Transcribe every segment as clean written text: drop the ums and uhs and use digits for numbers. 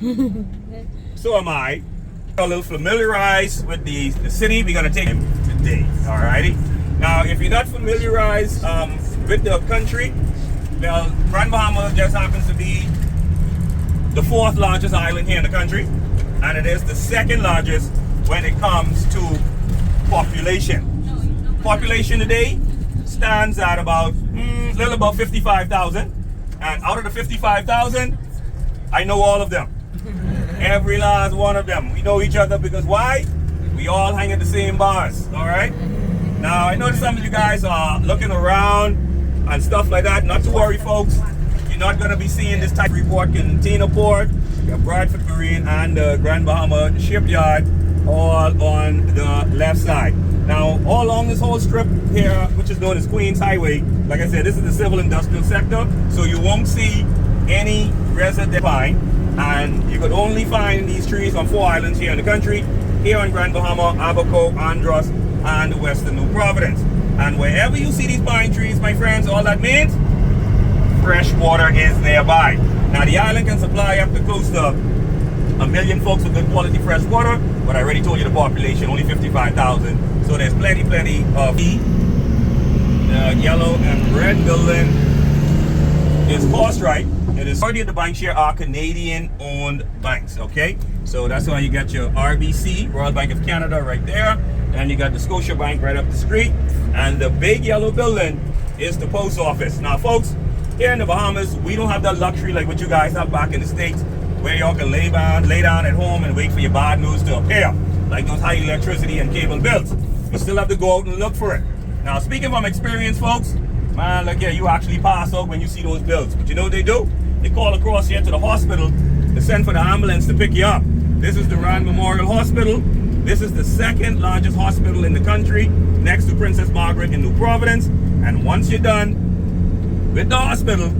So am I. A little familiarized with the city. We're gonna take him today. Alrighty. Now, if you're not familiarized with the country, well, Grand Bahama just happens to be the 4th largest island here in the country, and it is the 2nd largest when it comes to population. Population today stands at about a little about 55,000, and out of the 55,000, I know all of them. Every last one of them. We know each other because why? We all hang at the same bars. All right. Now I know that some of you guys are looking around and stuff like that. Not to worry, folks. You're not going to be seeing this type of report container port, Bradford Marine, and the Grand Bahama shipyard all on the left side. Now, all along this whole strip here, which is known as Queens Highway, like I said, this is the civil industrial sector, so you won't see any resident pine, and you could only find these trees on 4 islands here in the country, here on Grand Bahama, Abaco, Andros, and Western New Providence. And wherever you see these pine trees, my friends, all that means fresh water is nearby. Now, the island can supply up to close to 1 million folks with good quality fresh water, but I already told you the population, only 55,000. So there's plenty of the yellow and red building is cost right. It is already the banks here are Canadian owned banks, okay? So that's why you got your RBC, Royal Bank of Canada, right there. And you got the Scotia Bank right up the street. And the big yellow building is the post office. Now, folks, here in the Bahamas, we don't have that luxury like what you guys have back in the States, where y'all can lay down at home and wait for your bad news to appear, like those high electricity and cable bills. You still have to go out and look for it. Now, speaking from experience, folks, man, look here, you actually pass out when you see those bills. But you know what they do? They call across here to the hospital to send for the ambulance to pick you up. This is the Rand Memorial Hospital. This is the 2nd largest hospital in the country, next to Princess Margaret in New Providence. And once you're done with the hospital,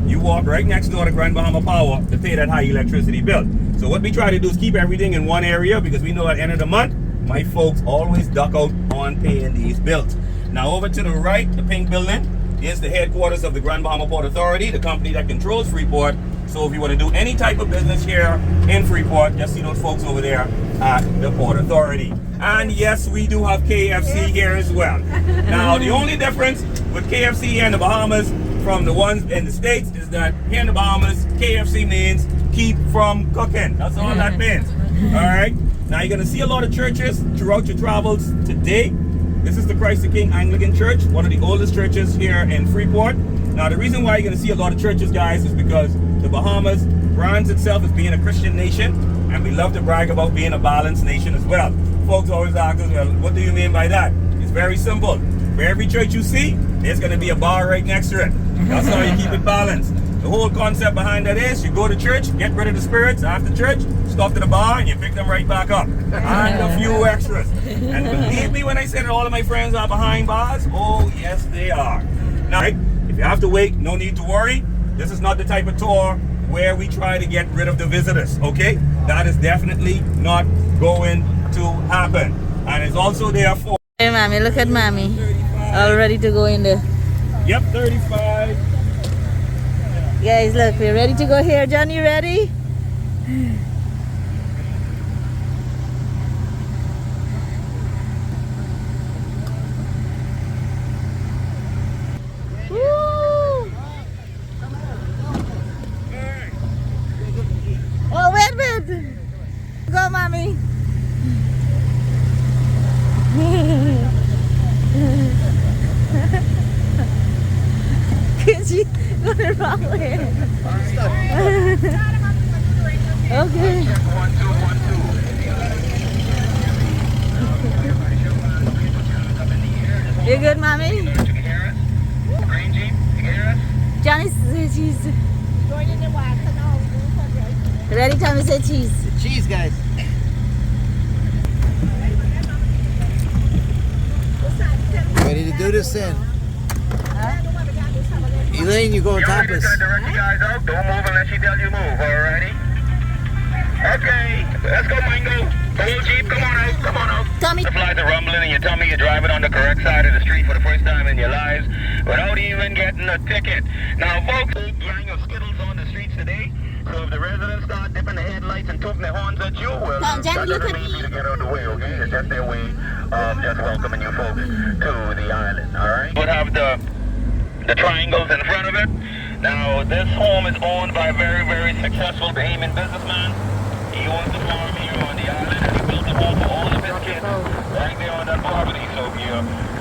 you walk right next door to Grand Bahama Power to pay that high electricity bill. So what we try to do is keep everything in one area, because we know at the end of the month, my folks always duck out on paying these bills. Now, over to the right, the pink building is the headquarters of the Grand Bahama Port Authority, the company that controls Freeport. So if you want to do any type of business here in Freeport, just see those folks over there at the Port Authority. And yes, we do have KFC here as well. Now, the only difference with KFC here in the Bahamas from the ones in the States is that here in the Bahamas, KFC means keep from cooking. That's all that means. All right. Now, you're going to see a lot of churches throughout your travels today. This is the Christ the King Anglican Church, one of the oldest churches here in Freeport. Now, the reason why you're going to see a lot of churches, guys, is because the Bahamas brands itself as being a Christian nation, and we love to brag about being a balanced nation as well. Folks always ask us, well, what do you mean by that? It's very simple. For every church you see, there's going to be a bar right next to it. That's how you keep it balanced. The whole concept behind that is you go to church, get rid of the spirits after church, stop to the bar, and you pick them right back up. And a few extras. And believe me when I say that all of my friends are behind bars, oh yes they are. Now, if you have to wait, no need to worry. This is not the type of tour where we try to get rid of the visitors, okay? That is definitely not going to happen. And it's also there for... Hey, mommy, look at mommy. All ready to go in there. Yep, 35. Guys, look, we're ready to go here. John, you ready? Woo! Oh, wait. Go, mommy. She going the wrong way. Okay. You good, mommy? Johnny says cheese. Ready? Time to say cheese. Cheese, guys. Ready to do this then? Elaine, you go topless. Direct you guys out. Don't move unless she tells you move, alrighty? Okay, let's go, Mango. The whole Jeep, come on out, come on out. Tommy. The flies are rumbling in your tummy. You're driving on the correct side of the street for the first time in your lives without even getting a ticket. Now, folks, gang of Skittles on the streets today. So if the residents start dipping the headlights lights and tooting their horns at you, well, Now, that Jenny, look doesn't at mean for you me. to get out of the way, okay? It's just their way of just welcoming you folks to the island, all right? We'll have the triangles in front of it. Now, this home is owned by a very, very successful Bahamian businessman. He owns the farm here on the island, and he built a home for all of his kids right there on that property. So if you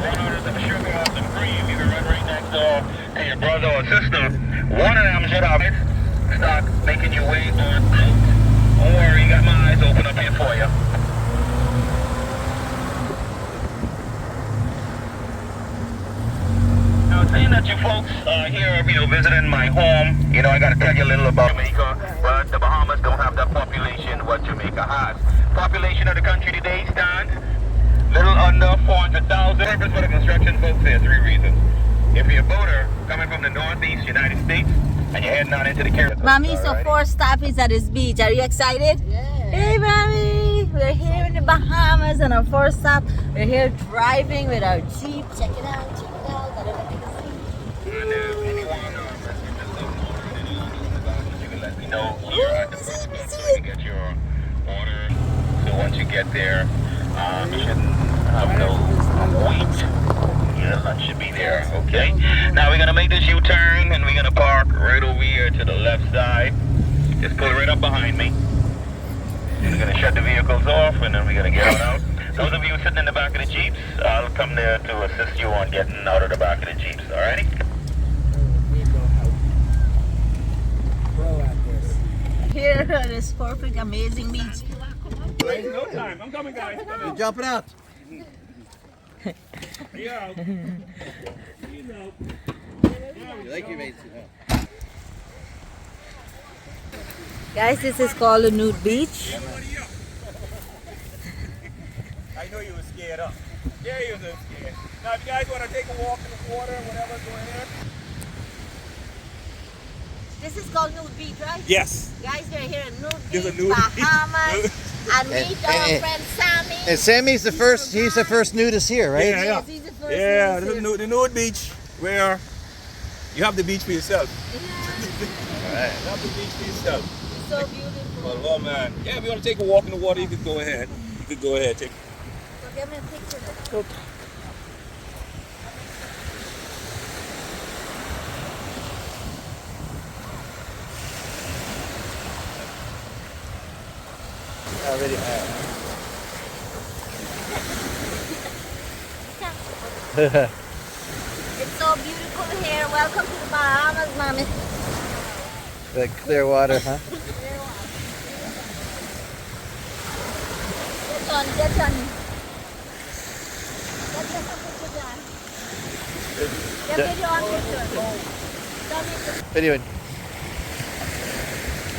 run out of some sugar or some cream, you can run right next door to your brother or sister. One of them should have it. Start making your way on out. Don't worry, you got my eyes open up here for you. Now, saying that you folks are here, visiting my home, I got to tell you a little about Jamaica, but the Bahamas don't have the population what Jamaica has. Population of the country today stands little under 400,000. Purpose for the construction, folks, there's 3 reasons. If you're a boater coming from the northeast United States and you're heading out into the Caribbean. Mommy, so 4 stop is at this beach. Are you excited? Yeah. Hey, Mommy. We're here in the Bahamas and our 4 stop. We're here driving with our Jeep. Check it out. Check it out. Got everything to see. And if anyone you can let me know here at the boat where you get your order. So once you get there, you shouldn't have no wait. Your lunch should be there, okay? Now we're gonna make this U-turn and we're gonna park right over here to the left side. Just pull right up behind me. We're gonna shut the vehicles off and then we're gonna get on out. Those of you sitting in the back of the Jeeps, I'll come there to assist you on getting out of the back of the Jeeps, alrighty? Here at this perfect, amazing beach. No time. I'm coming, guys. You're jumping out. Yeah. You like your mates? Guys, this is called the Nude Beach. I know you were scared up. Yeah, you were scared. Now, if you guys want to take a walk in the water, whatever, go ahead. This is called Nude Beach, right? Yes. Guys, we're here in Nude There's a Beach, nude Bahamas, beach. and meet our friend Sammy. And Sammy's the first. He's the first nudist here, right? Yeah, Yes, he's the first Yeah, nudist this is the nude beach where you have the beach for yourself. All right. You have the beach for yourself. It's so beautiful. Well, oh man. Yeah, if you want to take a walk in the water, you could go ahead. You could go ahead. Take. So give me a picture of it. Okay. Already. It's so beautiful here. Welcome to the Bahamas, Mommy. The clear water, huh? Get on, get on. Get your picture done. Get video on picture. Video.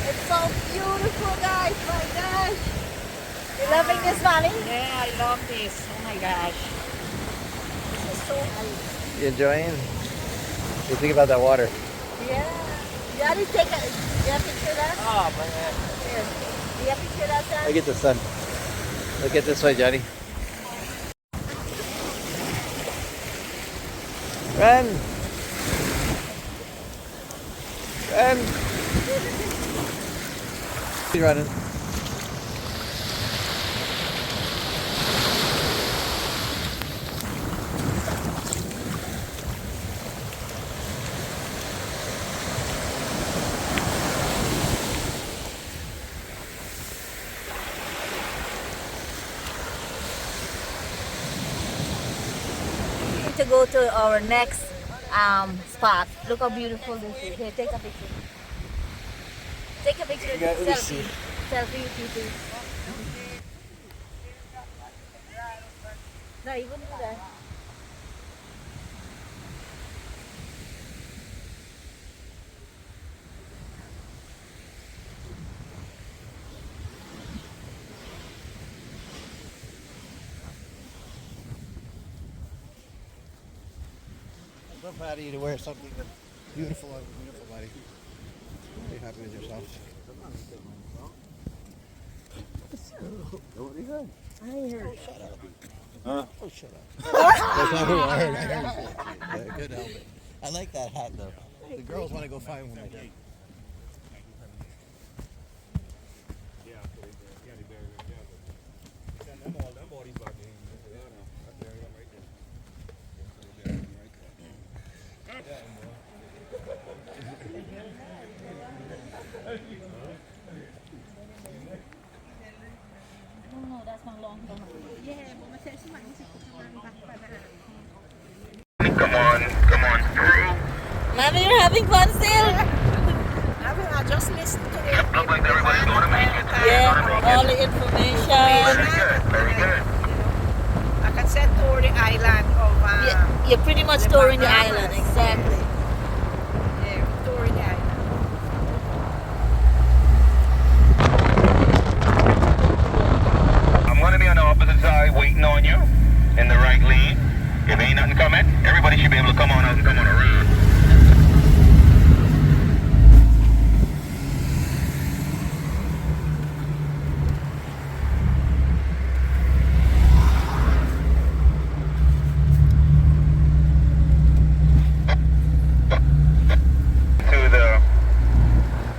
It's so beautiful, guys. My gosh. You loving this, Mommy? Yeah, I love this. Oh my gosh. This is so nice. You enjoying? What do you think about that water? Yeah. You gotta take a. You have to picture that? Oh man. Here. You have to picture that, son? Look at the sun. Look at this way, Johnny. Run! Run! He's running. To go to our next spot. Look how beautiful this is. Here, take a picture. Take a picture. Yeah, let me Selfie. see. Selfie with you, please. No, you wouldn't do that. I'm so proud of you to wear something that's beautiful on a beautiful body. Be happy with yourself. What do you think? I heard. Shut up. Huh? Oh, shut up. That's not who I heard. I heard you say it. Yeah, good helmet. I like that hat though. The girls want to go find one like that. Yeah. Come on through. Mommy, you're having fun still? I just listened to it. Look like everybody's going to make it. Yeah, all the information. Very good. I can say tour the island of Yeah, you're pretty much touring the island, exactly. yeah, tour the island. I'm going to be on the opposite side waiting on you in the right lane. If ain't nothing coming, everybody should be able to come on out and come on around. To the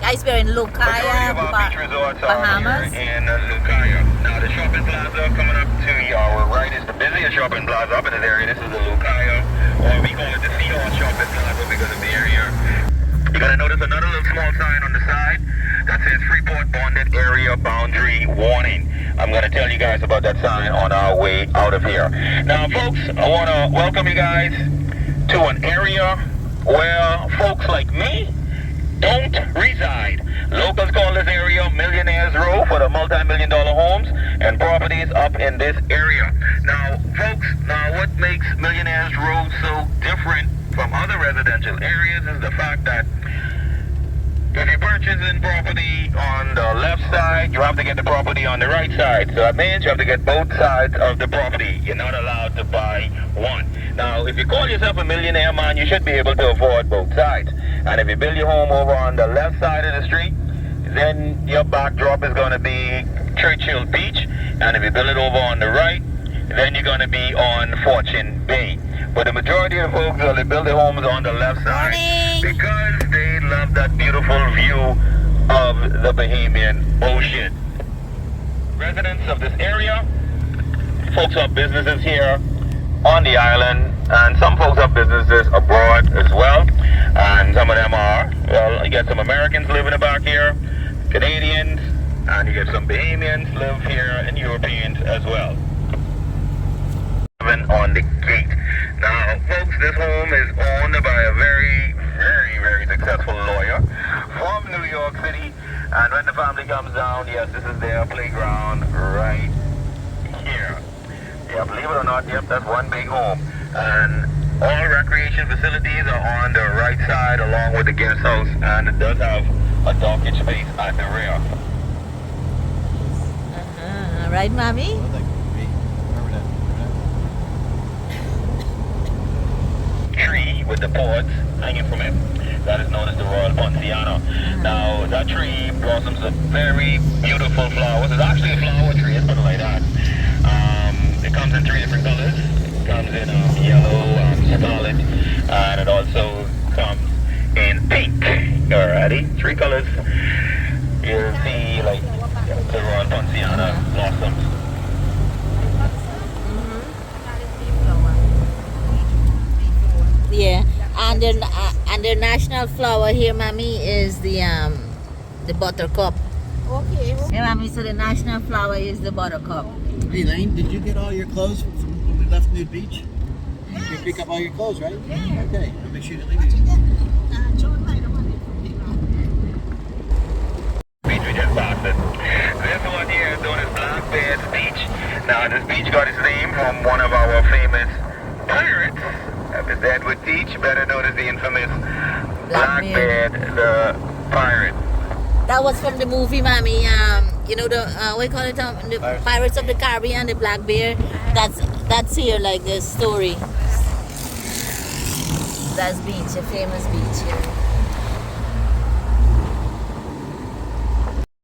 Guys, we're in majority Lucaya, of our beach resorts are Bahamas. here in Lucaya. Now the shopping plaza coming up to your right is the busiest shopping plaza up in this area. This is the Lucaya, or we call it the Seahorse Shopping Plaza because of the area. You're gonna notice another little small sign on the side that says Freeport Bonded Area Boundary Warning. I'm gonna tell you guys about that sign on our way out of here. Now folks, I wanna welcome you guys to an area where folks like me don't reside. Locals call this area Millionaires Row for the multi-million-dollar homes and properties up in this area. Now, folks, what makes Millionaires Row so different from other residential areas is the fact that if you're purchasing property on the left side, you have to get the property on the right side. So that means you have to get both sides of the property. You're not allowed to buy one. Now, if you call yourself a millionaire man, you should be able to afford both sides. And if you build your home over on the left side of the street, then your backdrop is going to be Churchill Beach. And if you build it over on the right, then you're going to be on Fortune Bay. But the majority of folks will build their homes on the left side because they love that beautiful view of the Bahamian Ocean. Residents of this area, folks have businesses here on the island, and some folks have businesses abroad as well. And some of them are, well, you get some Americans living back here, Canadians, and you get some Bahamians live here, and Europeans as well. On the gate. Now, folks, this home is owned by a very, very, very successful lawyer from New York City. And when the family comes down, yes, this is their playground right here. Yeah, believe it or not, yep, that's one big home. And all recreation facilities are on the right side along with the guest house. And it does have a dockage space at the rear. All right, Mommy? Tree with the pods hanging from it. That is known as the Royal Ponciano. Now, that tree blossoms with very beautiful flowers. It's actually a flower tree, let's put it like that. It comes in 3 different colors. It comes in yellow, scarlet, and it also comes in pink. Alrighty, 3 colors. You'll see like the Royal Ponciano blossoms. Yeah, and their national flower here, Mommy, is the buttercup. Okay. Yeah, Mommy, so the national flower is the buttercup. Hey, Lane, did you get all your clothes from when we left Nude Beach? Yes. You pick up all your clothes, right? Yeah. Okay, I'll make sure to leave you. Beach we just passed it. This one here is known as Black Bear's Beach. Now, this beach got its name from one of our famous pirates. If Edward Teach, better known as the infamous Blackbeard, the pirate. That was from the movie, Mommy. You know the what do you call it? The Pirates of the Caribbean, the Black Bear. That's here, like the story. That's beach, a famous beach here.